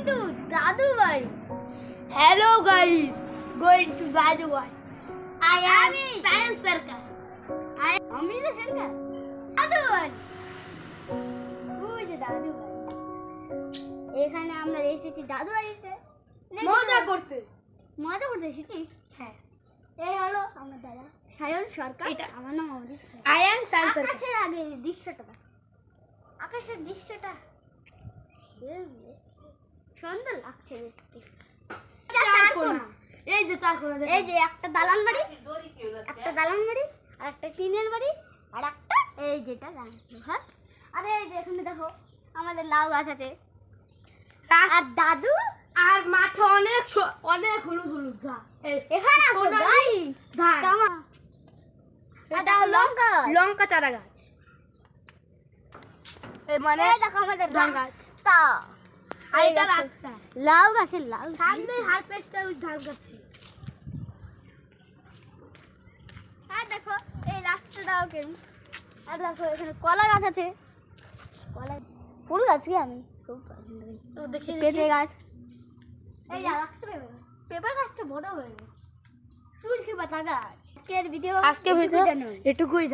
to Dadu Bari. Hello guys, going to Dadu Bari. I am Science Circle. I'm in the circle. Dadu Bari. Who is Dadu Bari? এখানে আমরা এসেছি দাদু বাড়িতে মজা করতে এসেছি। হ্যাঁ, এই হলো আমার দাদা সায়ন সরকার। এটা আমার নাম অমৃত। আই এম সায়ন সরকার। আকাশের আগে দৃশ্যটা, আকাশের দৃশ্যটা সুন্দর লাগছে দেখতে। এই যে চারকোনা, এই যে একটা দালান বাড়ি, আর একটা টিনের বাড়ি, আর একটা এই যেটা ঘর। আরে এই যে এখানে দেখো আমাদের লাউ গাছ আছে, আর দাদু আর মাঠে অনেক অনেক হলুদ হলুদ ঘাস। এখানে আছে গাইস ধান, এটা লঙ্কা লঙ্কা চারা গাছ। এর মানে দেখো আমাদের ধান গাছ তা, আর এটা রাস্তা লাউ গাছের লাউ সামনে হাত পেস্টা ধান গাছ। আর দেখো এই রাস্তাটাও কেন, আর দেখো এখানে কলা গাছ আছে, কলা ফুল গাছ কি আমি খুব পছন্দ করি। দেখি পেঁপে গাছ, এই যা রাখতে পারবে পেঁপে গাছটা বড় হয়ে গেল। তুলসী পাতা গাছ। আজকের ভিডিও এটুকুই।